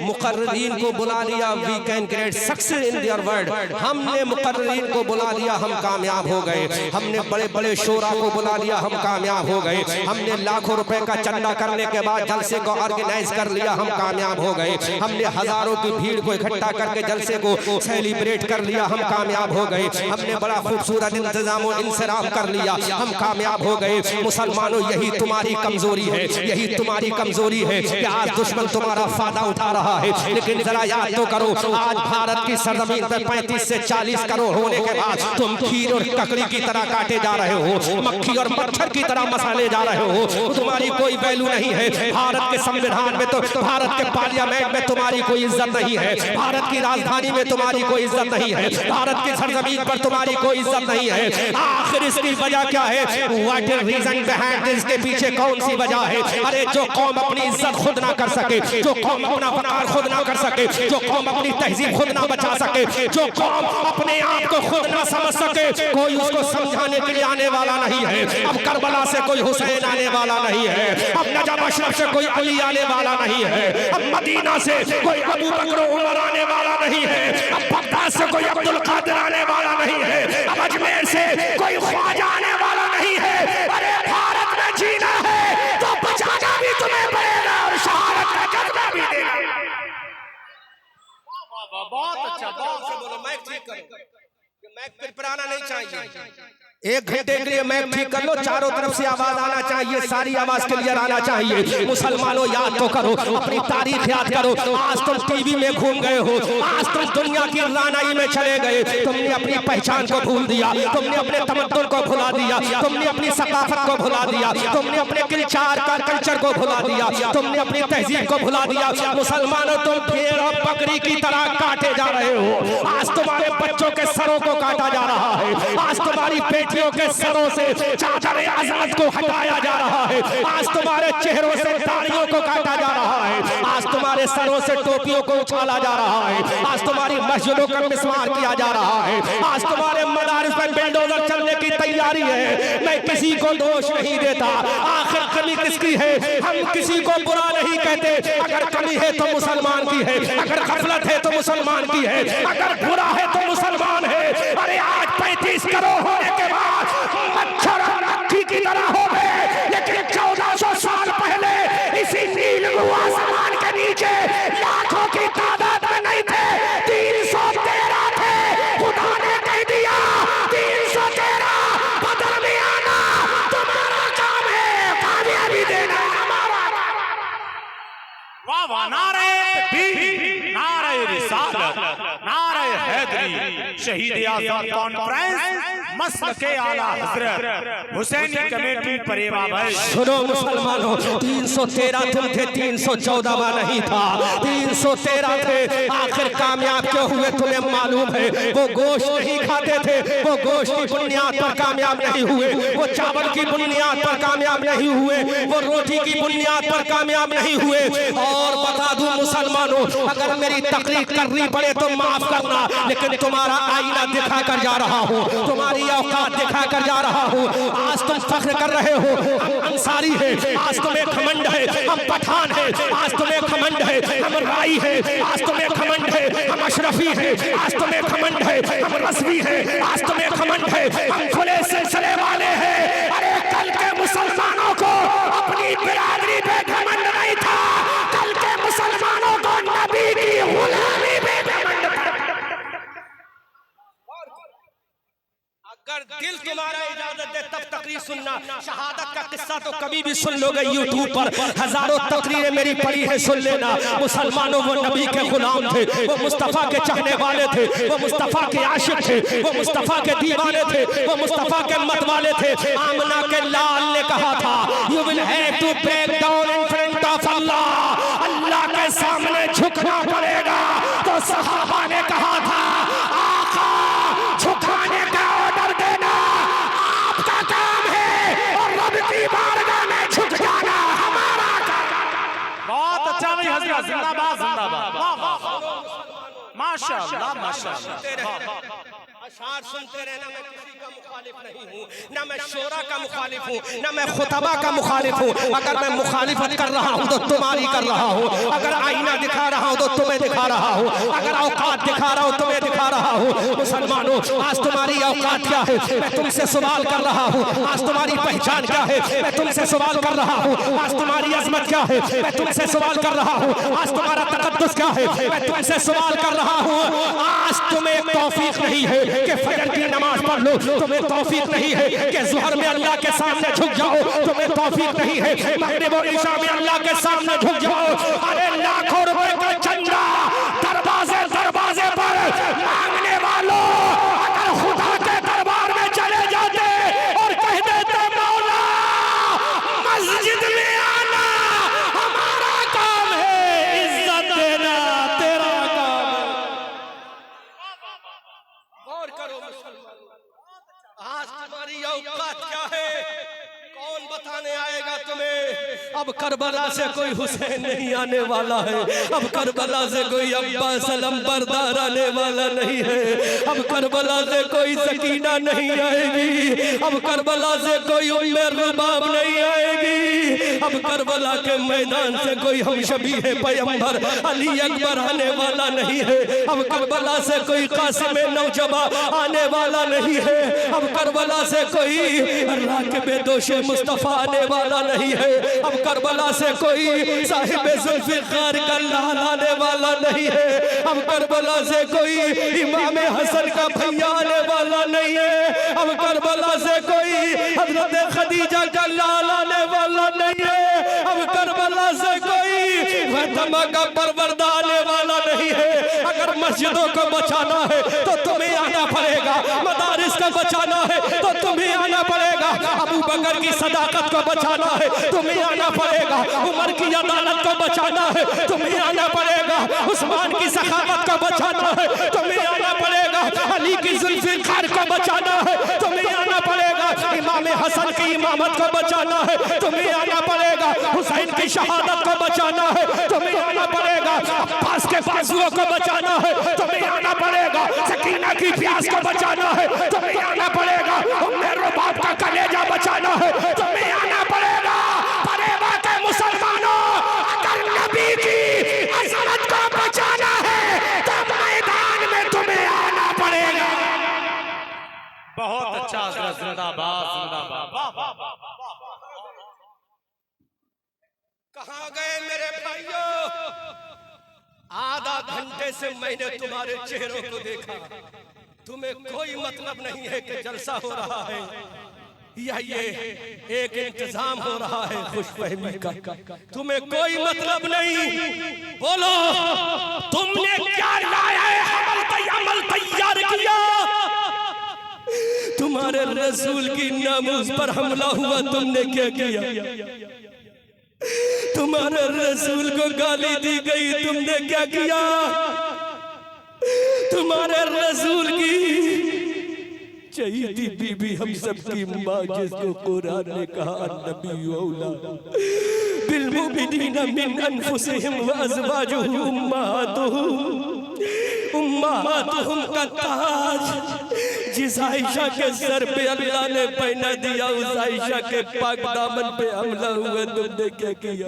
मुकर्रिरीन को बुला लिया, we can create success in their world. हमने मुकर्रिरीन को बुला लिया, हम कामयाब हो गए। हमने बड़े बड़े शोरा को बुला लिया, हम कामयाब हो गए। हमने लाखों रुपए का चंदा करने के बाद जलसे को ऑर्गेनाइज कर लिया, हम कामयाब हो गए। हमने हजारों की भीड़ को इकट्ठा करके जलसे को सेलिब्रेट कर लिया, हम कामयाब हो गए। हमने बड़ा खूबसूरत इंतजाम और इंसराम कर लिया, हम कामयाब हो गए। मुसलमानों, यही तुम्हारी कमजोरी है, यही तुम्हारी कमजोरी है कि आज दुश्मन तुम्हारा फायदा उठा रहा है। लेकिन जरा याद तो करो, आज भारत की सरजमीन पर 35 से 40 करोड़ होने के बाद तुम खीर और ककड़ी की तरह काटे जा रहे हो, मक्खी और मच्छर की तरह मसाले जा रहे हो। तुम्हारी कोई वैल्यू नहीं है। भारत के संविधान में तो, भारत के पार्लियामेंट में तुम्हारी कोई इज्जत नहीं है। भारत की राजधानी में तुम्हारी कोई इज्जत नहीं है। भारत की सरजमीन पर तुम्हारी कोई इज्जत नहीं है। आखिर इसकी वजह क्या है? What is reason behind this? इसके पीछे कौन सी वजह है? अरे जो कौम अपनी इज्जत खुद ना कर सके, जो कौम अपना वकार खुद ना कर सके, जो कौम अपनी तहजीब खुद ना बचा सके, जो कौम अपने आप को खुद ना समझ सके, कोई उसको समझाने के लिए आने वाला नहीं है। अब करबला से कोई हुसैन आने वाला नहीं है, अब नजफ अशरफ से कोई अली आने वाला नहीं है, अब मदीना से कोई अबू बकर उमर आने वाला नहीं है, अब बगदाद से कोई अब्दुल कादिर आने वाला नहीं है, अब अजमेर से कोई ख्वाजा आने वाला नहीं है। अरे भारत में जीना है तो बचाना भी तुम्हें पड़ेगा और शहादत का जज्बा भी देना। बहुत अच्छा, बहुत से बोलो, माइक ठीक करो, माइक पे पुराना नहीं चाहिए। एक घंटे के लिए मैप ठीक कर लो, चारों तरफ से आवाज आना चाहिए, सारी आवाज क्लियर आना चाहिए। मुसलमानों, याद तो करो, अपनी तारीख याद करो। आज तुम टीवी में घूम गए हो, आज तुम दुनिया की रानाई में चले गए, तुमने अपनी पहचान को भूल दिया, तुमने अपने तमद्दुन को भुला दिया, तुमने अपनी सकाफत को भुला दिया, तुमने अपने कल्चर को भुला दिया, तुमने अपनी तहजीब को भुला दिया। मुसलमानों, तुम भेड़ और बकरी की तरह काटे जा रहे हो। आज तुम्हारे बच्चों के सरों को काटा जा रहा है, आज तुम्हारी बेटियों के सरों से चादर अज़मत को हटाया जा रहा है, आज तुम्हारे चेहरों से दाढ़ियों को काटा जा रहा है, आज तुम्हारे सरों से टोपियों को उछाला जा रहा है, आज तुम्हारी मस्जिदों का मिसमार किया जा रहा है, आज तुम्हारे मदारिस पर बुलडोजर चलने की तैयारी है। मैं किसी को दोष नहीं देता, आखिर कमी किसकी है? हम किसी को बुरा नहीं कहते। अगर कमी है तो मुसलमान की है, अगर गफलत है तो मुसलमान की है, अगर बुरा है तो मुसलमान है। अरे आज 35 करोड़ होने के बाद मच्छर और मक्खी की तरह हो गए, लेकिन 1400 साल पहले इसी नील आसमान के नीचे लाखों की तादाद में नहीं थे, 313 थे। खुदा ने कह दिया 313 बदल में आना तुम्हारा काम है, कामयाबी देना हमारा। वाह वाह, नारे तकबीर, नारे रिसालत, नारे हैदरी, शहीद आज़म कॉन्फ्रेंस, मसलके आला हजरत हुसैनी कमेटी परेवा भाई। सुनो मुसलमानों, 313 तुम थे, 314वां नहीं था, 313 थे। आखिर कामयाब क्यों हुए तुम्हें मालूम है? वो गोश्त नहीं खाते थे, वो गोश्त की बुनियाद पर कामयाब नहीं हुए, वो चावल की बुनियाद पर कामयाब नहीं हुए, वो रोटी की बुनियाद पर कामयाब नहीं हुए। और बता दूं मुसलमानों, अगर मेरी तकरीर करनी पड़े तो माफ करना, लेकिन तुम्हारा आईना दिखा कर जा रहा हूँ, तुम्हारी औकात दिखा कर जा रहा हूँ। आज तुम फख्र कर रहे हो, हम अंसारी है, आज तुम्हें घमंड है, हम पठान है, आज तुम्हें घमंड है, हम राई है, आज तुम्हें घमंड है, हम अशरफी है, आज तुम्हें घमंड है, हम रस्मी है, आज तुम्हें घमंड है, हम खुले सिलसिले वाले हैं। अरे कल के मुसलमानों को अपनी बिरादरी पे घमंड नहीं था, कल के मुसलमानों को नबी की गुलामी पे घमंड था। अगर दिल तुम्हारा इजाजत दे तब तकरीर सुनना। शहादत का किस्सा तो कभी भी सुन लोगे यूट्यूब पर, हजारों तकरीरें मेरी पड़ी है, सुन लेना। मुसलमानों, वो नबी के गुलाम थे, वो मुस्तफा के चाहने वाले थे, वो मुस्तफा के आशिक थे, वो मुस्तफा के दीवाने थे, वो मुस्तफा के मत वाले थे। आमना के लाल ने कहा था, you will have to break down in front of Allah, अल्लाह के सामने झुकना पड़ेगा। तो सहाबा ने कहा था, आका झुकाने का ऑर्डर देना आपका काम है, और रब की बारगाह में झुक जाना हमारा काम। बहुत अच्छा भाई हजरत, जिंदाबाद जिंदाबाद, वाह वाह, माशाअल्लाह माशाअल्लाह। अशार सुनते रहना, मैं किसी का मुखालिफ नहीं हूँ, ना मैं शोरा का मुखालिफ हूँ, ना मैं खुतबा का मुखालिफ हूँ। अगर मैं मुखालिफत कर रहा हूँ तो तुम्हारी कर रहा हूँ, अगर आईना दिखा रहा हूँ तो तुम्हें दिखा रहा हूँ, अगर औकात दिखा रहा हूँ तुम्हें दिखा रहा हूँ। मुसलमानों, आज तुम्हारी औकात क्या है मैं तुमसे सवाल कर रहा हूँ, आज तुम्हारी पहचान क्या है मैं तुमसे सवाल कर रहा हूँ, आज तुम्हारी अजमत क्या है मैं तुमसे सवाल कर रहा हूँ, आज तुम्हारा तकद्दुस क्या है मैं तुमसे सवाल कर रहा हूँ। आज तुम्हें तौफीक नहीं है कि फजर की नमाज पढ़ लो, तुम्हें तौफीक नहीं है कि ज़ुहर में अल्लाह के सामने झुक जाओ, तुम्हें तौफीक नहीं है मगरिब और इशा में अल्लाह के सामने झुक जाओ। अरे लाखों रुपए का चंदा दरवाजे दरवाजे पर मांगने वालों, अगर खुदा के दरबार में चले जाते और कह देते मौला मस्जिद में आना हमारा काम है, इज्जत देना तेरा काम है। गौर करो मुसलमान, आज तुम्हारी औकात क्या है कौन बताने आएगा तुम्हें। अब करबला से कोई हुसैन नहीं आने वाला है, अब करबला से कोई अब्बास अलंबरदार आने वाला नहीं है, अब करबला से कोई सकीना नहीं आएगी, अब करबला से कोई उम्मे रुबाब नहीं आएगी, अब करबला के मैदान से कोई हम शबीह पैगंबर अली अकबर आने वाला नहीं है, अब करबला से कोई कासिम नौजबा आने वाला नहीं है, अब करबला से कोई राकिब दोशे मुस्तफा आने वाला नहीं है, अब करबला से कोई साहिब जुल्फिकार का लाल आने वाला नहीं है, अब करबला से कोई इमाम हसन का भैया आने वाला नहीं है, अब करबला से कोई हजरत खदीजा का लाल आने वाला नहीं है, अब करबला से कोई फातिमा का परवरदा आने वाला नहीं है। अगर मस्जिदों को बचाना है तो तुम्हें आना पड़ेगा, मदारिस को बचाना है तो तुम्हें आना पड़ेगा, अबू बकर की सदाकत को बचाना है तुम्हें आना पड़ेगा, उमर की अदालत को बचाना है तुम्हें आना पड़ेगा, उस्मान की सखावत को बचाना है तुम्हें आना पड़ेगा, अली की जुल्फिकार को बचाना है तुम्हें आना पड़ेगा, इमाम हसन की इमामत को बचाना है तुम्हें आना पड़ेगा, हुसैन की शहादत को बचाना है तुम्हें आना पड़ेगा, अब्बास के बाजुओं को बचाना है तुम्हें आना पड़ेगा, सकीना की प्यास को बचाना है तुम्हें आना पड़ेगा, उम्मे रुबाब का कलेजा बचाना है तुम्हें आना पड़ेगा। परेवा के मुसलमानों, अगर नबी की अजमत को बचाना है तो मैदान में तुम्हें आना पड़ेगा। बहुत अच्छा, जिंदाबाद जिंदाबाद। कहाँ गए मेरे भाइयों? आधा घंटे से मैंने तुम्हारे चेहरों को देखा, तुम्हें कोई मतलब नहीं है कि जलसा हो रहा है या ये एक इंतजाम हो रहा है खुशफहमी का, तुम्हें कोई मतलब नहीं। बोलो तुमने क्या लाया है? अमल तैयार किया, तुम्हारे रसूल की नामूस पर हमला हुआ, तुमने क्या किया? तुम्हारे रसूल को गाली दी गई, तुमने क्या किया? तुम्हारे रसूल की चहीती बीबी हम सबकी माँ, जिसको कुरान ने कहा नबी औला बिल मुमिनीना मिन अनफुसिहिम व अज़वाजुहुम उम्माहातुहुम का ताज जिस आयशा के सर पे अल्लाह ने पहना दिया, उस आयशा के पाक दामन पे हमला हुआ, तुमने क्या किया?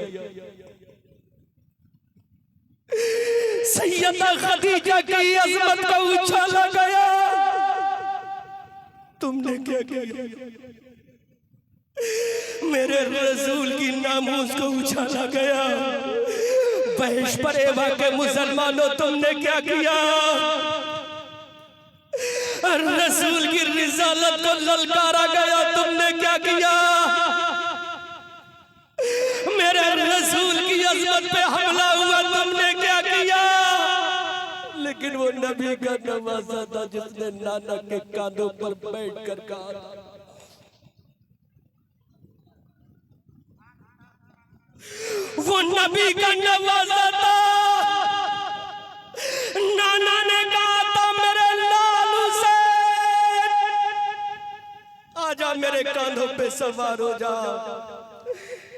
सैयदा खदीजा की अजमत को उछाला गया, तुमने क्या किया? मेरे रसूल की नामूस को उछाला गया। बहश परेवा के मुसलमानों, तुमने क्या किया? रसूल की रिसालत को ललकारा गया, तुमने क्या किया? मेरे रसूल की अज़मत पे हमला हुआ, तुमने क्या किया? लेकिन वो नबी का नवासा था जिसने नाना के कांधों पर बैठकर कहा, वो नबी का नवासा था, नाना ने कहा था मेरे लालू से आजा, मेरे कांधों पे सवार हो जा।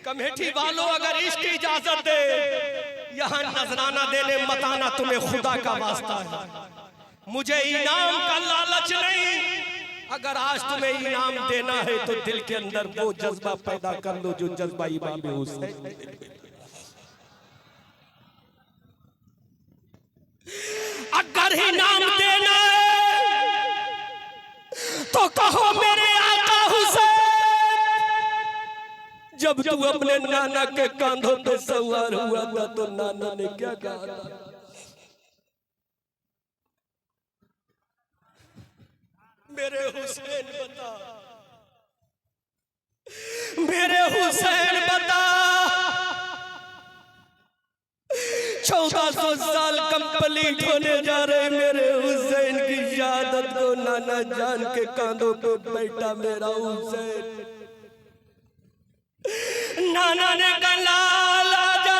कमेटी वालों, अगर इसकी इजाजत दे यहाँ नजराना देने मत आना, तुम्हें खुदा का वास्ता है। मुझे इनाम का लालच नहीं, अगर आज तुम्हें इनाम देना है तो दिल के अंदर वो जज्बा पैदा कर लो जो जज्बा इमाम हुसैन। अगर इनाम देना है तो कहो मेरे आका हुसैन, जब तू अपने नाना के कांधों पे सवार हुआ था तो नाना ने क्या कहा था? मेरे हुसैन बता, मेरे हुसैन बता, 1400 साल कंप्लीट होने जा रहे मेरे हुसैन की शहादत को नाना जान के कांधों पे बैठा मेरा हुसैन। नाना ने कहा लाल आजा,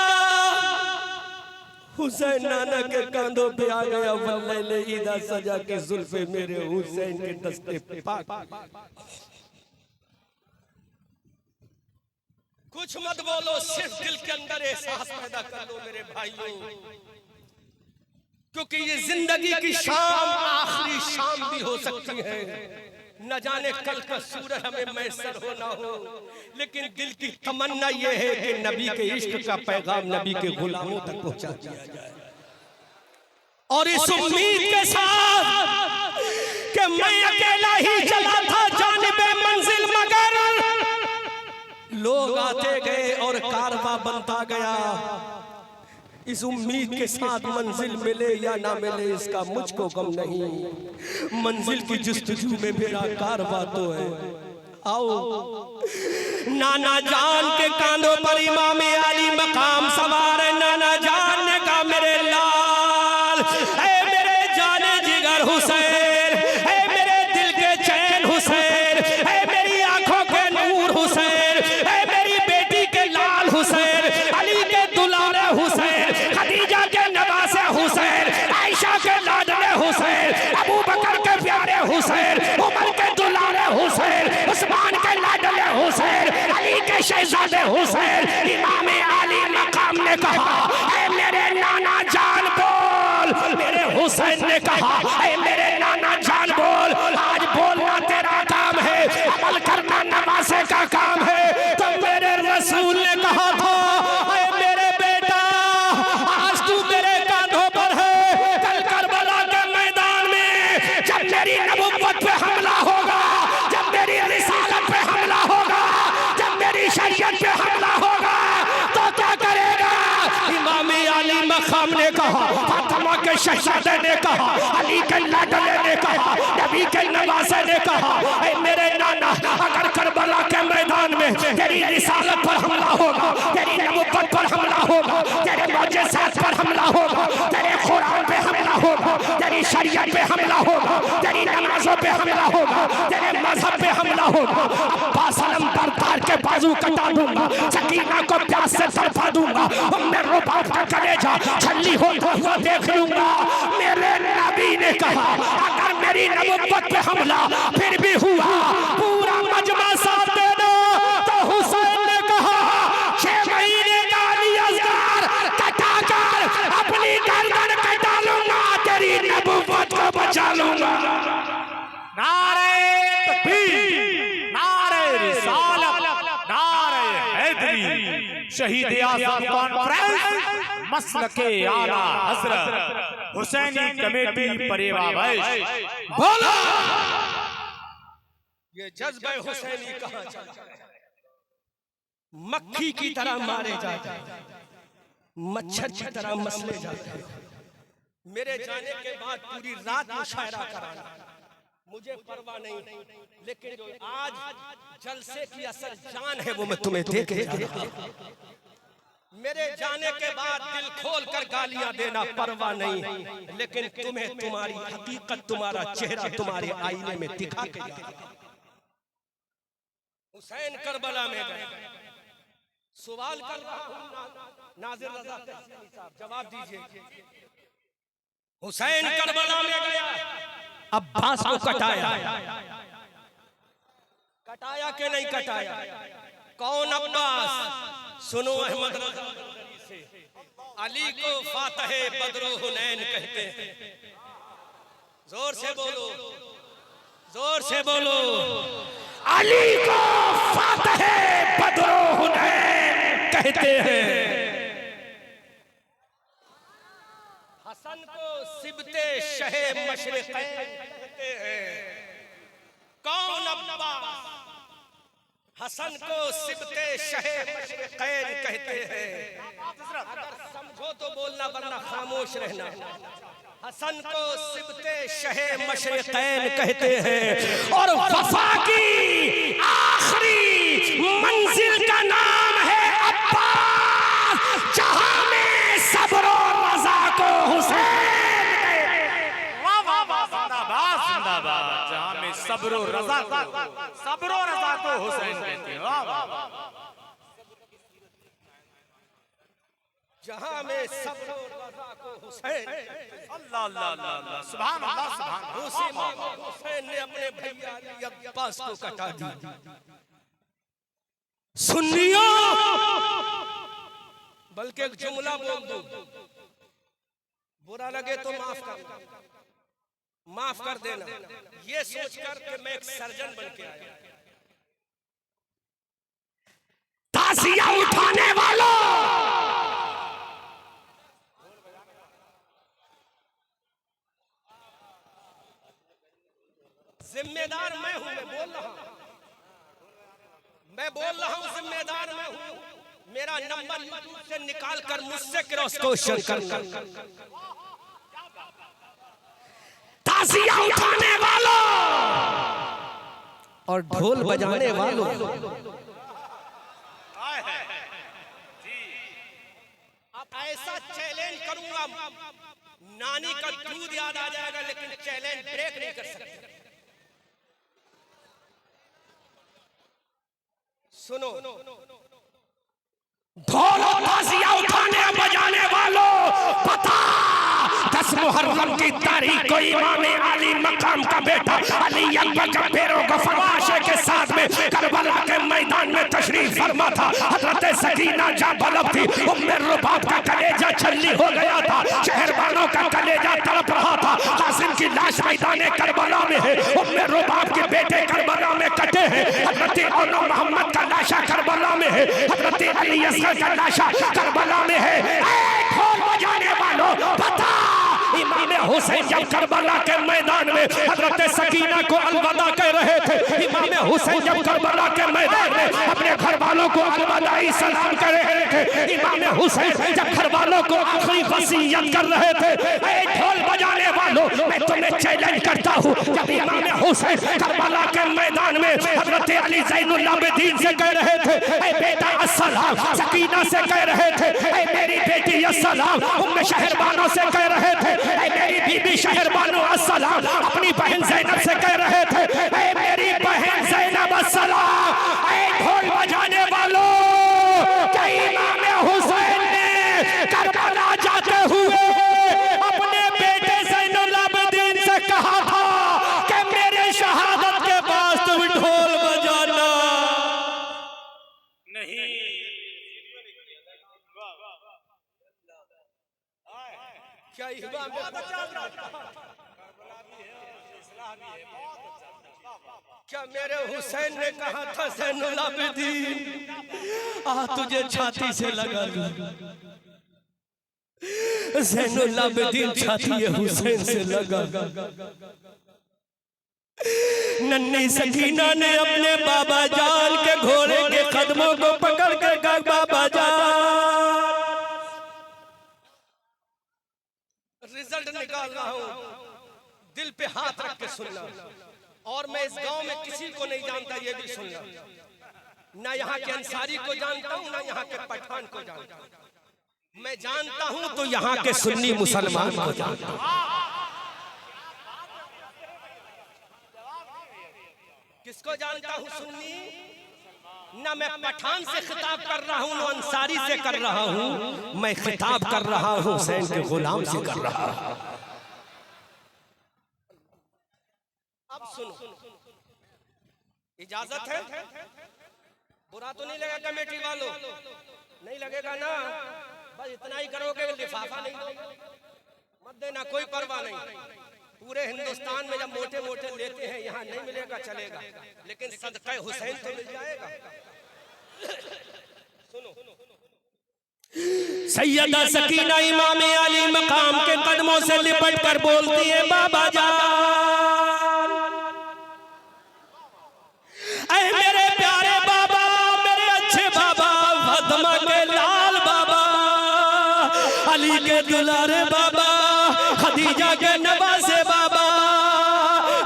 हुसैन नाना के कांधों पे आ गया। वल्लैले ईदा सजा के जुल्फे मेरे हुसैन के दस्ते पाक। कुछ मत बोलो, सिर्फ दिल के अंदर एहसास पैदा कर लो मेरे भाइयों, क्योंकि ये जिंदगी की शाम आखिरी शाम भी हो सकती है। न जाने कल का सूरज हमें मैसर हो ना हो, लेकिन दिल की तमन्ना ये है कि नबी के इश्क का पैगाम नबी के गुलामों तक पहुंचा दिया जाए। और इस उम्मीद के साथ कि मैं अकेला ही चला था जानिबे मंजिल, मगर लोग आते गए और कारवां बनता गया। इस उम्मीद के साथ मंजिल मिले या ना मिले इसका मुझको गम नहीं, मंजिल की जुस्तजू में मेरा कारवां तो है। आओ नाना जान के कांधों पर इमाम अली मकाम सवार है। नाना जान ने कहा मेरे लाल, ऐ मेरे जाने जिगर हुसैन, ऐ मेरे दिल के चैन हुसैन, ऐ मेरी आंखों के नूर हुसैन, ऐ मेरी बेटी के लाल हुसैन, अली के दुलारे हुसैन, खदीजा के नवासे हुसैन, आयशा के लाडले हुसैन, अबू बकर के प्यारे हुसैन, उमर के दुलारे हुसैन, उस्मान के लाडले हुसैन, अली के शहजादे हुसैन। इमाम अली मकाम ने कहा ऐ मेरे नाना जान बोल, मेरे हुसैन ने कहा ऐ मेरे नाना जान बोल। आज बोलना तेरा काम है, अमल करना नवासे का काम है। तो मेरे रसूल ने कहा था ऐ मेरे बेटा, आज तू मेरे कांधों पर है, कल करबला के मैदान में जब मेरी नबुव्वत पे हमला होगा, जब मेरी रिसालत पे हमला होगा, जब मेरी शरीयत पे हमला होगा, तो क्या करेगा? इमाम अली मकाम ने कहा, फातिमा के शहजादे ने कहा, अली के लाडले ने कहा, नबी के नवासे ने कहा ऐ मेरे नाना, अगर करबला के मैदान में तेरी रिसालत पर हमला होगा, तेरी नबुव्वत पर हमला होगा, तेरे मौजज़ात पर हमला होगा, तेरे कुरान पे हमला होगा, तेरी शरीयत पे हमला होगा, तेरी नमाजों पे हमला होगा, तेरे मजहब पे हमला होगा, अब्बास अलमबरदार के बाजू कटा दूंगा, सकीना को प्यास से तड़पा दूंगा, उम्मे रुबाब का कलेजा छल्ली होता हुआ देख लूंगा। मेरे नबी ने कहा अगर मेरी नबुव्वत पे हमला फिर भी हुआ, पूरा मजमा साथ देना। तो हुसैन ने कहा 6 महीने का अली असगर कटाकर अपनी गर्दन कटा लूंगा, तेरी नबुव्वत को बचा लूंगा। नारे तकबीर, नारे रिसालत, नारे हैदरी, शहीद आज़म कॉन्फ्रेंस, मसलके आला हजरत हुसैनी कमेटी परेवावैश। बोलो ये जज्बे हुसैनी कहां चला? मक्खी की तरह मारे जाते हैं, मच्छर की तरह मसले जाते हैं। मेरे जाने के बाद पूरी रात मुशायरा कराना मुझे परवाह नहीं, लेकिन जो आज जलसे की असल जान है वो मैं तुम्हें दे के जा रहा हूं। मेरे जाने के बाद दिल खोल कर गालियां देना परवाह नहीं, लेकिन तुम्हें तुम्हारी हकीकत, तुम्हारा चेहरा तुम्हारे आईने में दिखा के जाएगा। हुसैन करबला में गए, सवाल कर रहा हूं नाज़िर रज़ा तहसीनी साहब, जवाब दीजिए। हुसैन करबला में गया, अब्बास को कटाया, कटाया के नहीं कटाया? कौन अब्बास? सुनो अहमद रज़ा से, अली को फातह बद्र हुनैन कहते हैं, जोर से बोलो, जोर से बोलो। अली को फातह बदर हुनैन कहते हैं, हसन को सिबते शहे मशरिक़ैन कहते हैं। कौन अब्बास हसन को सिबते शहे मशरिक़ैन कहते हैं। अगर समझो तो बोलना वरना खामोश रहना। हसन को सिबते शहे मशरिक़ैन कहते हैं और वफा की आखिरी मंजिल का नाम है अब्बास, जहां में सब्र और रज़ा को हुसैन। वाह वाह वाह, जिंदाबाद जिंदाबाद। जहां में सब्र और रज़ा को हुसैन कहते हैं। वाह वाह वाह। जहां में सब्र और रज़ा को हुसैन। अल्लाह अल्लाह अल्लाह, सुभान अल्लाह सुभान अल्लाह। उसी इमाम हुसैन ने अपने भैया अली अब्बास को कटा दिया। सुन्नियों, बल्कि एक जुमला बोल दूं, बुरा लगे तो माफ कर देना। ये सोचकर कि मैं एक सर्जन बन के आया। तासिया उठाने वालों, जिम्मेदार मैं हूं। मैं बोल रहा हूं जिम्मेदार मैं हूं। मेरा नंबर यूट्यूब से निकाल कर मुझसे क्रॉस क्वेश्चन करना। तासिया उठाने वालों और ढोल बजाने वालों, अब ऐसा चैलेंज करूंगा, नानी का दूध याद आ जाएगा, लेकिन चैलेंज ब्रेक नहीं कर सकते। सुनो, ढोल और ताजिया उठाने बजाने वालों, पता 10 मुहर्रम की तारीख को इमाम आली मकाम का बेटा अली अकबर का पैरों फरमाशे के साथ में करबला के मैदान में तशरीफ फरमा था। हजरत सकीना जा बलब थी, उम्मे रुबाब का कलेजा छल्ली हो गया था, शहरबानों का कलेजा तड़प रहा था। कासिम की लाश मैदान करबला में है, उम्मे रुबाब के बेटे करबला में कटे हैं। हजरत औनो मोहम्मद का लाशा करबला में है, हजरत अली असगर का लाशा करबला में है। ढोल बजाने वालों, पता इमाम हुसैन जब करबला के मैदान में हजरत सकीना को अलविदा कह रहे थे, इमाम हुसैन जब करबला के मैदान में अपने घर वालों को अलविदाई सलाम कर रहे थे, इमाम हुसैन जब घर वालों को आखिरी वसीयत कर रहे थे, ऐ ढोल बजाने वालों, मैं तुम्हें चैलेंज करता हूँ। जब इमाम हुसैन करबला के मैदान में हजरत अली ज़ैनुल आबिदीन से कह रहे थे, ऐ बेटा अस्सलाम, सकीना से कह रहे थे, ऐ मेरी बेटी अस्सलाम, उम्मे शहरबानों से कह रहे थे, ऐ मेरी बीबी शहरबानो अस्सलाम, अपनी बहन ज़ैनब से कह रहे थे, ऐ मेरी बहन ज़ैनब अस्सलाम। ऐ ढोल बजाने वालों, क्या इमाम हुसैन ने करबला जाते हुए अपने बेटे ज़ैनुल आबिदीन से कहा था कि मेरे शहादत के पास तुम ढोल बजाना नहीं? क्या क्या मेरे हुसैन ने कहा था ज़ैनुल आबिदीन आ तुझे छाती से लगा दूं? ज़ैनुल आबिदीन छाती हुसैन से लगा। नन्ही सकीना ने अपने बाबा जान के घोड़े के कदमों को पकड़ कर कहा, बाबा जान रिजल्ट निकाल रहा हूं, दिल पे हाथ रख के सुनना। और मैं इस गांव में किसी को नहीं जानता, ये भी सुनना। ना यहाँ के अंसारी को जानता हूँ, ना यहाँ के पठान को जानता हूँ। मैं जानता हूँ तो यहाँ के सुन्नी मुसलमान को जानता हूँ। किसको जानता हूँ? सुन्नी। ना मैं पठान से खिताब कर रहा हूँ, ना अंसारी से कर रहा हूँ, मैं खिताब कर रहा हूँ हुसैन के गुलाम से कर रहा हूँ। अब सुनो, इजाजत है? बुरा तो नहीं लगेगा कमेटी वालों? नहीं लगेगा ना? बस इतना ही करोगे, लिफाफा नहीं दोगे, मत देना, कोई परवाह नहीं। पूरे हिंदुस्तान में जब मोटे मोटे लेते हैं यहाँ नहीं मिलेगा चलेगा, लेकिन सदक़े हुसैन तो मिल जाएगा। सुनो, सैयदा सकीना इमाम अली मकाम के कदमों से लिपट कर बोलती है, बाबा जान, ऐ मेरे प्यारे बाबा, मेरे अच्छे बाबा, फातिमा के लाल बाबा, अली के दुलारे बाबा, खदीजा के नवासे बाबा,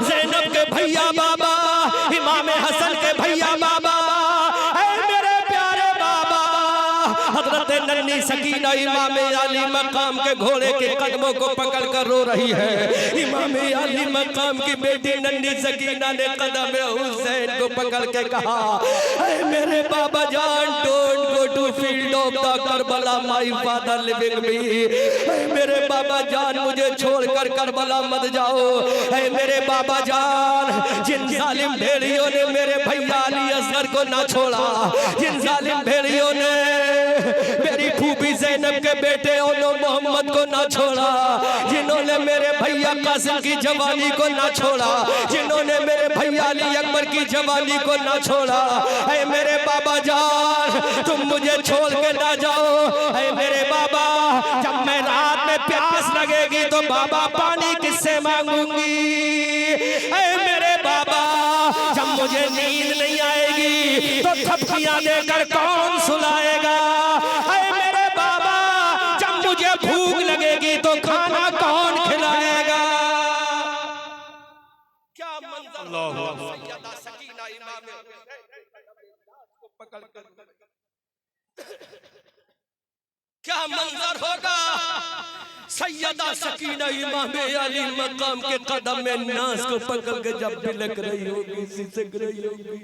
ज़ैनब के भैया बाबा, इमाम हसन के भैया बाबा, ऐ मेरे प्यारे बाबा, हजरत नन्ही सकीना इमाम अली मकाम के घोड़े के कदमों को पकड़ कर रो रही है। इमाम अली मकाम की बेटी नन्ही सकीना ने कदम हुसैन को पकड़ के कहा, ऐ मेरे बाबा जान, don't go to field of the Karbala, my father living me. ऐ मेरे बाबा जान, मुझे छोड़कर करबला मत जाओ। ऐ मेरे बाबा जान, जिन जालिम भेड़ियों ने मेरे भैया अली असगर को ना छोड़ा, जिन जालिम भेड़ियों ने मेरी फूफी ज़ैनब के बेटे ओनो मोहम्मद को ना छोड़ा, जिन्होंने मेरे भैया कासिम की जवानी को ना छोड़ा, जिन्होंने मेरे भैया अली अकबर की जवानी को ना छोड़ा, ऐ मेरे बाबा जान, तुम मुझे छोड़ के ना जाओ। ऐ मेरे बाबा, जब मैं रात में प्यास लगेगी तो बाबा पानी किससे मांगूंगी? ऐ मेरे बाबा, जब मुझे नींद नहीं आएगी तो थपकियां देकर कौन सुलाएगा? ऐ मेरे बाबा, जब मुझे भूख लगेगी तो खाना कौन खिलाएगा? क्या मंजर होगा सैयदा सकीना इमाम को पकड़कर, क्या मंजर होगा सैयदा सकीना इमाम अली मकाम के कदम में नाज को पकड़ के जब बिलक रही होगी, सिसक रही होगी।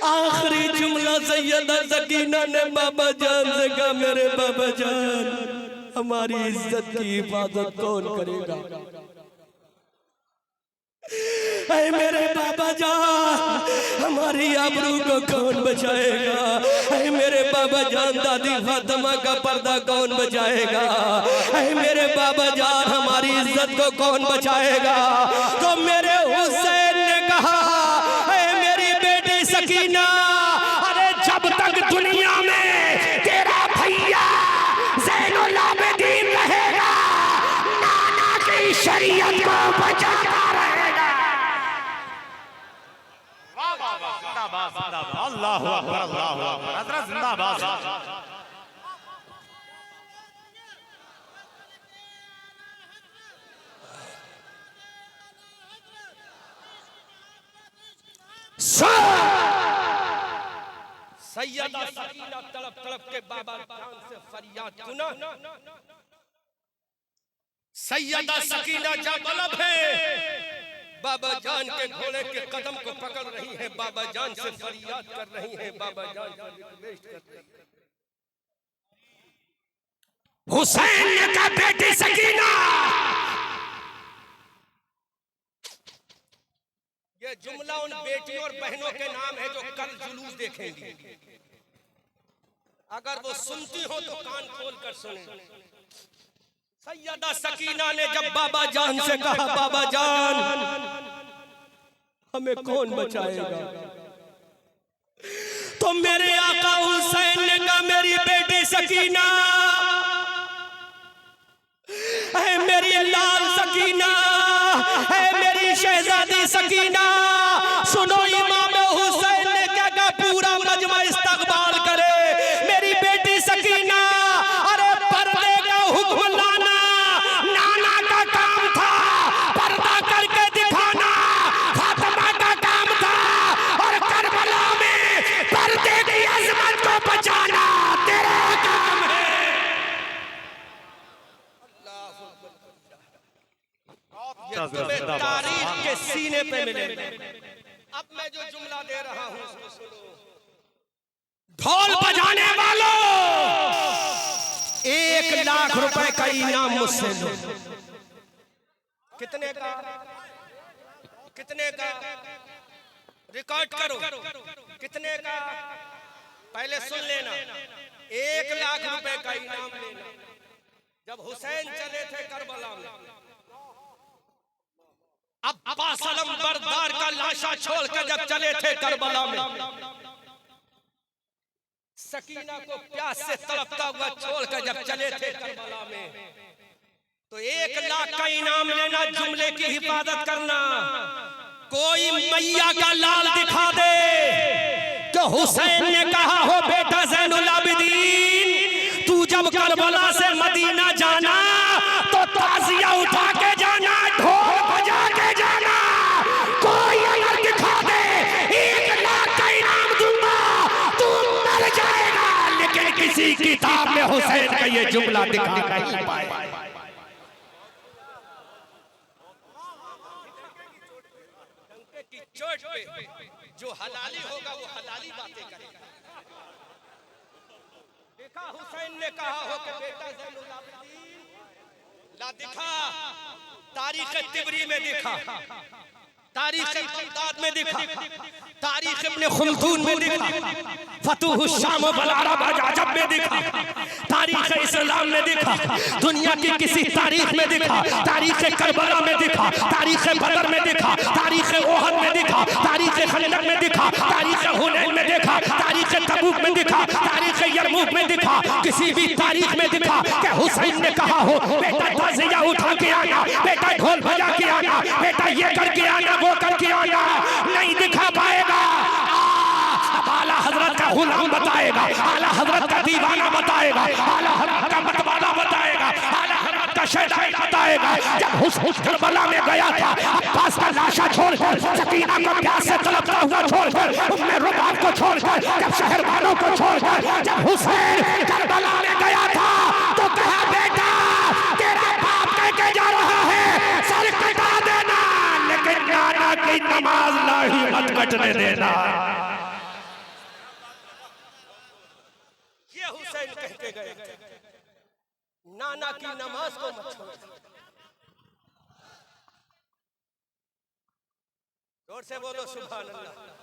आखिरी जुमला सैयदा सकीना ने बाबा जान से कहा, मेरे बाबा जान, हमारी इज्जत की हिफाजत कौन करेगा? ऐ मेरे बाबा जान, हमारी आबरू को कौन बचाएगा? ऐ मेरे बाबा जान, दादी फातिमा का पर्दा कौन बचाएगा? ऐ मेरे बाबा जान, हमारी इज्जत को कौन बचाएगा? तो मेरे हुसैन ने कहा, ऐ मेरी बेटी सकीना, अरे जब तक दुनिया में तेरा भैया ज़ैनुल आबिदीन रहेगा, नाना की शरीयत को बचाता रहेगा। जिंदाबाद जिंदाबाद, अल्लाहु अकबर, अल्लाहु अकबर, हजरत जिंदाबाद। सैयदा सकीना तड़प तड़प के बाबा जान से फरियाद सुना। सैयदा सकीना जब तलब है, बाबा जान के घोड़े के कदम को पकड़ रही है, बाबा जान से फरियाद कर रही है, बाबा जान से रिक्वेस्ट कर रही है। हुसैन का बेटी सकीना, ये जुमला उन बेटियों और बहनों के नाम है जो कल जुलूस देखेंगी। अगर वो सुनती हो तो कान खोल कर सुने। सैयदा सकीना ने जब बाबा जान से कहा, बाबा जान, हमें कौन बचाएगा? तो मेरे आका हुसैन ने कहा, मेरी बेटी सकीना, है मेरी लाल सकीना, है मेरी शहजादी सकीना, सुनो इमाम हुसैन ने क्या कहा, पूरा मजमा इस्तकबाल करे। मेरी बेटी सकीना, अरे पर्दे का हुक्म लाना नाना का काम था, पर्दा करके दिखाना फातिमा का काम था, और करबला में पर्दे की अजमत को बचाना तेरा काम है। ये तुम्हें तारीख के सीने पे मिले। अब मैं जो जुमला दे रहा हूं सुनो। ढोल बजाने वालों, 1 लाख रुपए का इनाम मुझसे लो। कितने का? कितने का? रिकॉर्ड करो। कितने का? पहले सुन लेना। 1 लाख रुपए का इनाम लेना। जब हुसैन चले थे करबला में, अब्बास अलम बरदार का लाशा छोड़कर जब चले थे करबला में, सकीना को प्यास से तड़पता हुआ छोड़कर जब चले थे करबला में, तो 1 लाख का इनाम लेना, जुमले की हिफाजत करना। कोई मैया का लाल दिखा दे कि हुसैन ने कहा हो बेटा ज़ैनुल आबिदीन, तू जब करबला से मदीना जाना तो ताजिया उठा के जाना, ढोल बजा के जाना। कोई अगर दिखा दे 1 लाख का इनाम दूंगा, तू मर जाएगा। लेकिन किसी किताब में हुसैन का ये जुमला दिखा नहीं पाए। चोट पे जो हलाली होगा वो हलाली बातें करेगा। देखा हुसैन ने कहा हो कि बेटा ज़ैनुल आबिदीन ला दिखा, तारीख तिबरी में दिखा, तारीख बगदाद में दिखा, तारीख इब्न खुल्दून में दिखा, फतूह शाम वल अरब अजब में दिखा, तारीख इस्लाम में दिखा, दुनिया की किसी तारीख में दिखा, तारीख करबला में दिखा, तारीख बदर में दिखा, तारीख ओहद में दिखा, तारीख खंदक में दिखा, तारीख हुनैन में दिखा, तारीख तबूक में दिखा, तारीख यरमूक में दिखा, किसी भी तारीख में दिखा कि हुसैन ने कहा हो बेटा ताज़िया उठा के आना, बेटा ढोल बजा के आना, बेटा ये करके आना, वो करके आना। नहीं दिखा पाएगा। आला हजरत का गुलाम बताएगा, आला हजरत का दीवाना बताएगा, आला हजरत का मतवाला बताएगा, आला हजरत का शहदाई बताएगा। जब हुसैन करबला में गया था, अब्बास का लाशा छोड़कर, सकीना को प्यास से तड़पता हुआ छोड़कर, उम्मे रुबाब को छोड़कर, जब शहर वालों को छोड़कर, जब हुसैन करबला में गया था तो कहा बेटा तेरा बाप कह के जा रहा है सर कटा देना, लेकिन नाना की नमाज नहीं मत कटने देना। ये हुसैन कह के गए नाना की नमाज को मत छोड़। जोर से बोलो सुभान अल्लाह।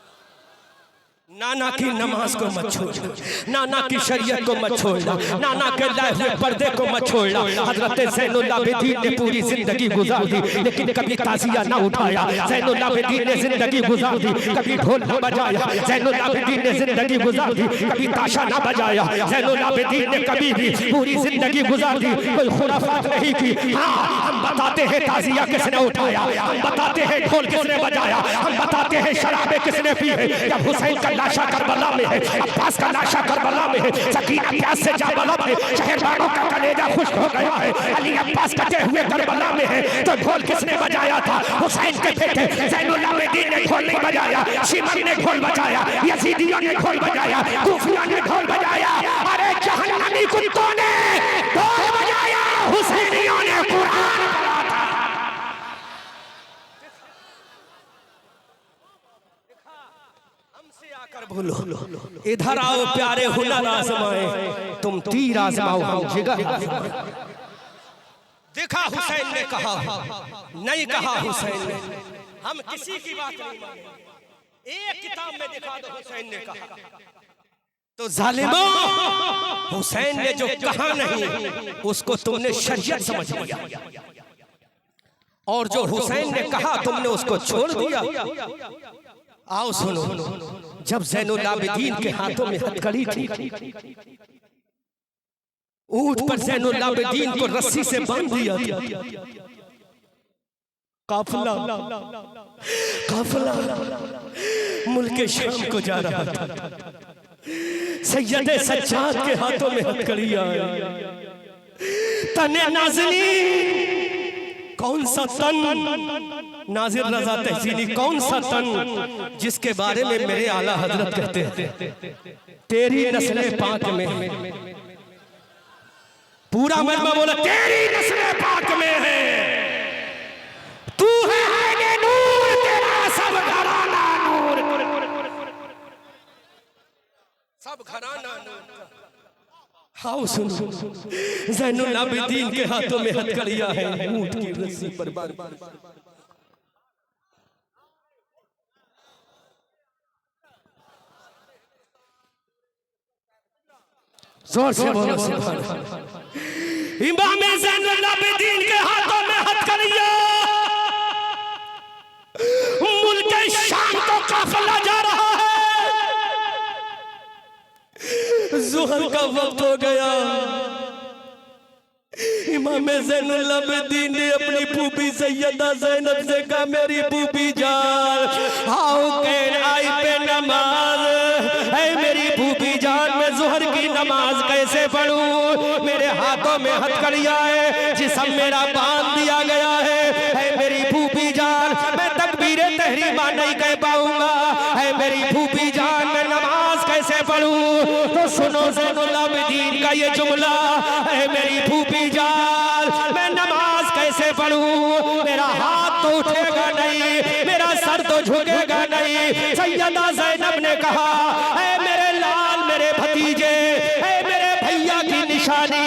नाना की नमाज को मत छोड़ना, नाना की शरीयत को मत छोड़ना, नाना के लाए हुए पर्दे को मत छोड़ना। हजरत ज़ैनुल आबिदीन ने पूरी जिंदगी गुजार दी, लेकिन कभी ताज़िया ना उठाया। ज़ैनुल आबिदीन ने जिंदगी गुजार दी, कभी ढोल ना बजाया। ज़ैनुल आबिदीन ने जिंदगी गुजार दी, कभी ताशा ना बजाया। ज़ैनुल आबिदीन ने कभी भी पूरी जिंदगी गुजार दी, कोई खुराफात नहीं की। हाँ, हम बताते हैं ताज़िया किसने उठाया, हम बताते हैं ढोल किसने बजाया, हम बताते हैं शराबे किसने पी है। जब हुसैन का लाशा करबला में है, अब्बास का लाशा करबला में है, सकीना प्यास से जाबला में, शहर वालों का कलेजा खुश्क हो गया है। अली अब्बास कटे हुए करबला में है, तो ढोल किसने बजाया था? हुसैन के बेटे ज़ैनुल आबिदीन ने ढोल नहीं बजाया, शिमर ने ढोल बजाया, यजीदियों ने ढोल बजाया, कूफियों ने ढोल बजाया, अरे जहन्नमी कुत्तों ने ढोल बजाया, हुसैनियों ने कुरान पढ़ा था। बोलो इधर आओ प्यारे हुनर आजमाए, तुम तीर आजमाओ हम जिगर। देखा हुसैन ने कहा, नहीं कहा हुसैन ने, हम किसी की बात नहीं मानेंगे। एक किताब में दिखा दो हुसैन ने कहा, तो जालिमों हुसैन ने जो कहा नहीं उसको तुमने शरीयत समझ लिया, और जो हुसैन ने कहा तुमने उसको छोड़ दिया। आओ सुनो, जब ज़ैनुल आबिदीन के हाथों में हथकड़ी थी, ऊंट पर ज़ैनुल आबिदीन को रस्सी से बांध दिया था। काफिला मुल्क शाम को जा रहा था, सैयद सज्जाद के हाथों में हथकड़ियां आई। तने नाज़िनी कौन सा तन, नाज़िर रज़ा तहसीनी कौन सा तन जिसके बारे में मेरे आला हजरत कहते हैं तेरी नस्ल पाक में, पूरा मजमा बोला तेरी नस्ल पाक में है, तू है नूर, तेरा सब घराना नूर, सब घराना नूर। हाँ सुन, ज़ैनुल आबिदीन के हाथों में हथकड़ियां हैं, ऊंट की रस्सी पर बांध। जोर से बोलो सुभान अल्लाह। इमाम ज़ैनुल आबिदीन के हाथों में हथकड़ियां, ज़ैनुल आबिदीन ने अपनी फूफी सैयदा ज़ैनब से कहा, मेरी फूफी जान, हाउ कैन आई पे नमाज, है मेरी फूफी जान, मैं ज़ोहर की नमाज कैसे पढ़ूं? मेरे हाथों में हथकड़ियाँ है, जिस्म मेरा बांध दिया गया है मेरी फूफी जान, मैं तकबीरे तहरीमा नहीं कह पाऊंगा, है मेरी फूफी जान, मैं नमाज कैसे पढ़ूं? तो सुनो ज़ैनुल आबिदीन का ये जुमला, है मेरी फूफी जान, मैं नमाज कैसे पढ़ूं? मेरा हाथ तो उठेगा नहीं, मेरा सर तो झुकेगा नहीं। सैयदा ज़ैनब ने कहा, है मेरे लाल, मेरे भतीजे, है मेरे भैया की निशानी,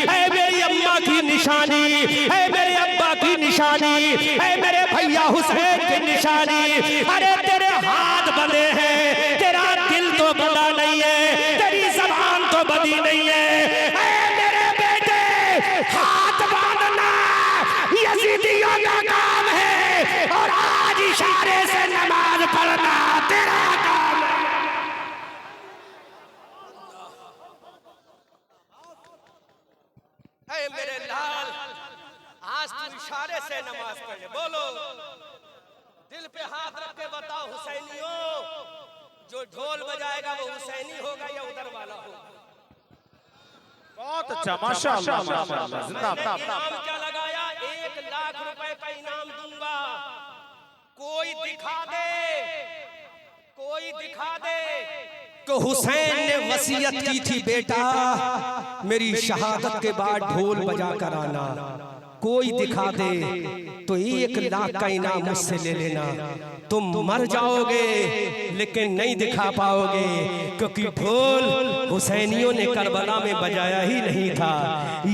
है मेरी अम्मा की निशानी, है मेरे अब्बा की निशानी, है मेरे भैया हुसैन की निशानी। अरे तेरे हाथ बंधे हैं, तेरा दिल तो बंधा नहीं है, तेरी ज़बान तो बंधी नहीं है। ऐ मेरे बेटे, हाथ बांधना यजीदियों का काम है, और आज इशारे से नमाज पढ़ना तेरा काम है। ऐ मेरे लाल, आज तू इशारे से नमाज पढ़े, बोलो दिल पे हाथ रख के बताओ हुसैनियों, जो ढोल बजाएगा वो हुसैनी होगा या उधर वाला होगा? बहुत अच्छा, माशाअल्लाह माशाअल्लाह, जिंदाबाद। इनाम क्या लगाया? 1 लाख रुपए का इनाम दूंगा, कोई दिखा दे, कोई दिखा दे कि हुसैन ने वसीयत की थी, बेटा मेरी शहादत के बाद ढोल बजा कर आना। कोई दिखा दे तो 1 लाख का इनाम मुझसे ले लेना। तुम मर जाओगे लेकिन नहीं दिखा पाओगे, क्योंकि ढोल हुसैनियों ने करबला में बजाया ही नहीं था,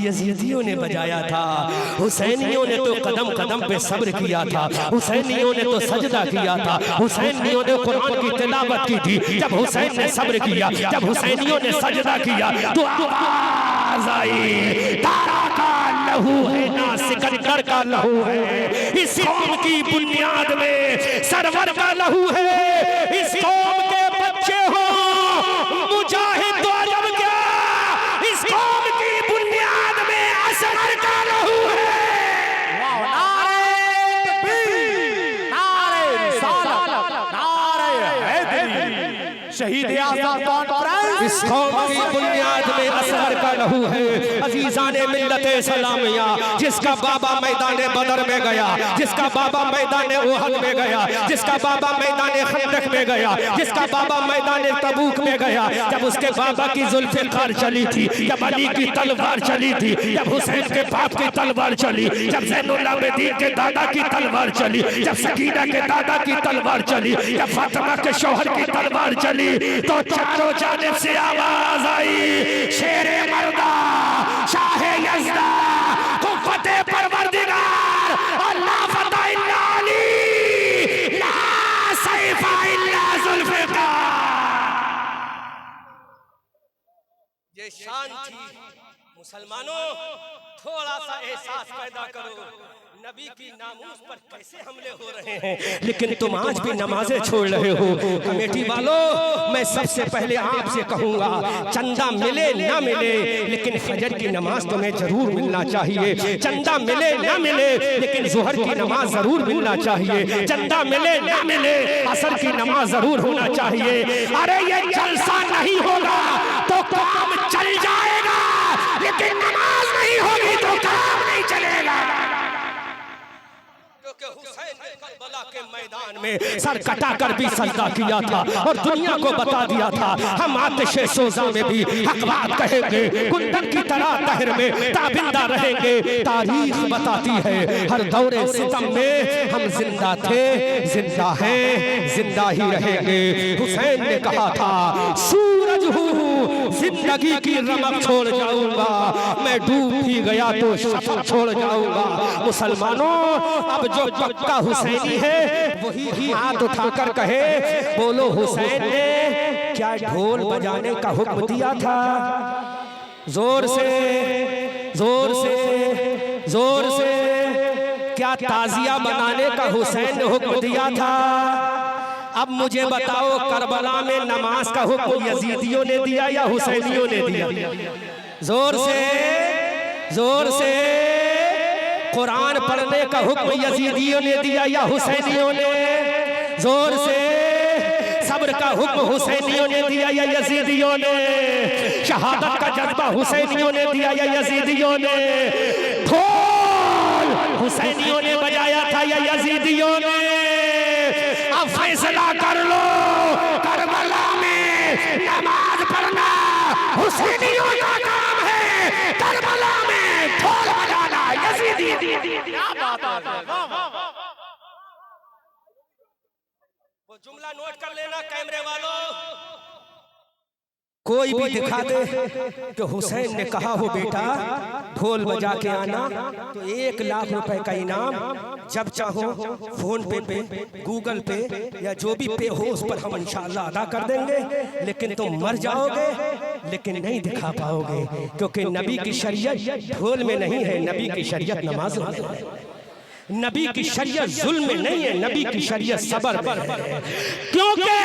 यजीदियों ने बजाया था। हुसैनियों ने तो कदम कदम पे सब्र किया था, हुसैनियों ने तो सजदा किया था, हुसैनियों ने कुरान की तिलावत की थी। जब हुसैन ने सब्र किया, जब हुसैनियों ने सजदा किया, तो आवाज आई, तारा का लहू है ना सिकंदर का लहू है, इस कौम की बुनियाद में सरवर का लहू है। इस कौम के बच्चे हो मुजाहिद तो अजब क्या, इस कौम की बुनियाद में असगर का लहू है। नारे तकबीर, नारे रिसालत, नारे हैदरी, शहीद आज़म कॉन्फ्रेंस, इस कौम की बुनियाद में असगर का लहू है। अजीज़ाने मिल्लत सलामिया, जिसका बाबा मैदान बदर में गया, जिसका बाबा मैदान ओहद में गया, जिसका बाबा मैदान खंदक में गया, जिसका बाबा मैदान तबूक में गया, जब उसके बाबा की जुल्फ़िकार चली थी, जब अली की तलवार चली थी, जब हुसैन के बाप की तलवार चली, जब ज़ैनुल आबिदीन के दादा की तलवार चली, जब सकीना के दादा की तलवार चली, जब फातिमा के शौहर की तलवार चली, तो चारों जानिब से आवाज आई, शेरे मर्दा, शाहे यज़दा, कुव्वते परवरदिगार, अल्लाह फता इल्ला अली, ला सैफा इल्ला ज़ुल्फ़िकार। ये शान थी। मुसलमानों, थोड़ा सा एहसास पैदा करो, नबी की नामूस पर कैसे हमले हो रहे हैं, लेकिन तुम आज भी नमाजें छोड़ रहे हो। कमेटी वालों, मैं सबसे पहले आपसे कहूंगा, चंदा मिले ना मिले, लेकिन फजर की नमाज तुम्हें जरूर मिलना चाहिए। चंदा मिले ना मिले, लेकिन जोहर की नमाज जरूर मिलना चाहिए। चंदा मिले ना मिले, असर की नमाज जरूर होना चाहिए। अरे ये जलसा नहीं होगा तो काम चल जाएगा, लेकिन नमाज नहीं होगी तो काम नहीं चलेगा। हुसैन ने करबला के मैदान में सर कटा कर भी सजदा किया था और दुनिया को बता दिया था, हम आतिशे सोजा में भी हक बात कहेंगे, कुंदन की तरह तहर में ताबिंदा रहेंगे। तारीख बताती है हर दौरे सितम में हम जिंदा थे, जिंदा हैं, जिंदा ही रहेंगे। हुसैन ने कहा था, सूरज हूँ, जिंदगी की रमक छोड़ जाऊंगा, मैं डूब भी गया तो शफक छोड़ जाऊंगा। मुसलमानों, अब जो पक्का हुसैनी है वही ही हाथ उठाकर कहे, बोलो हुसैन ने क्या ढोल बजाने का हुक्म दिया था? जोर से, जोर से, जोर से, क्या ताजिया बनाने का हुसैन ने हुक्म दिया था? अब मुझे बताओ, करबला में नमाज का हुक्म यजीदियों ने दिया या हुसैनियों ने दिया? जोर से, जोर से, कुरान पढ़ने का हुक्म यजीदियों ने दिया या हुसैनियों ने? जोर से। सब्र का हुक्म हुसैनियों ने दिया या यजीदियों ने? शहादत का जज्बा हुसैनियों ने दिया या यजीदियों ने? ढोल हुसैनियों ने बजाया था या यजीदियों ने? अब फैसला कर लो, करबला में नमाज पढ़ना हुसैनियों का काम है, करबला में ढोल बजाना यजीदी। क्या बात है। वो जुमला नोट कर लेना कैमरे वालों। कोई भी दिखा दे कि हुसैन ने कहा हो बेटा ढोल बजा के आना तो 1 लाख रुपए का इनाम, जब चाहो फोन पे गूगल पे या जो भी पे हो उस पर हम इंशाअल्लाह अदा कर देंगे। लेकिन तुम मर जाओगे लेकिन नहीं दिखा पाओगे, क्योंकि नबी की शरीयत ढोल में नहीं है, नबी की शरीयत नमाज में है। नबी की शरीयत जुल्म में नहीं है, नबी की शरीयत सबर में है। क्योंकि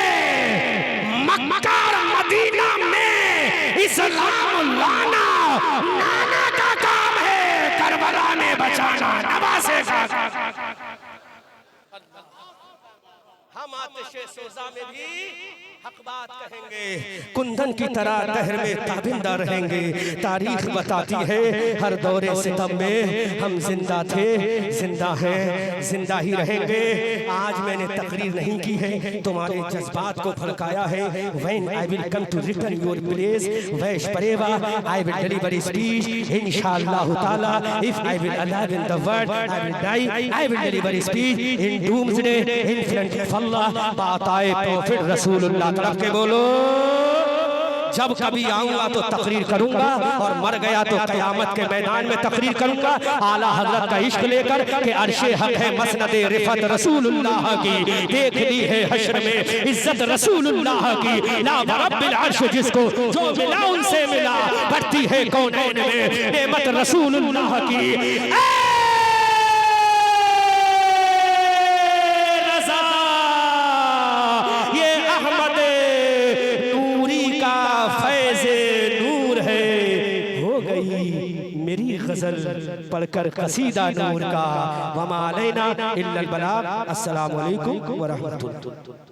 मक्का और मदीना में इस्लाम लाना नाना का काम है, करबला में बचाना नवासे का। हम आतिशे सोजा में भी हक बात कहेंगे, कुंदन की तरह दहर में ताबिंदा रहेंगे। तारीख बताती है हर दौरे सितम में हम जिंदा थे, जिंदा हैं, जिंदा ही रहेंगे। आज मैंने तकरीर नहीं की है, तुम्हारे जज्बात को भड़काया है। When I will come to return your place, वैश परेवा, I will deliver speech, इंशाअल्लाह ताला। If I will alive in the world, I will die, I will deliver speech in doomsday, in front of Allah। बात आए profit रसूलुल्लाह तरफ के बोलो। जब कभी आऊंगा तो तकरीर करूंगा और मर गया तो कयामत के मैदान में तकरीर करूंगा। आला हजरत का इश्क लेकर के अर्शे हक है मसनदे रिफत रसूलुल्लाह की, देख ली है हश्र में इज्जत रसूलुल्लाह की। ला रब्बिल अर्श जिसको जो मिला उनसे मिला, बढ़ती है कौनैन में नेमत रसूलुल्लाह की। मेरी गजल पढ़कर कसीदा नूर का। वमा अलैना इल्लल बलाग। अस्सलामु अलैकुम व रहमतुल्लाह।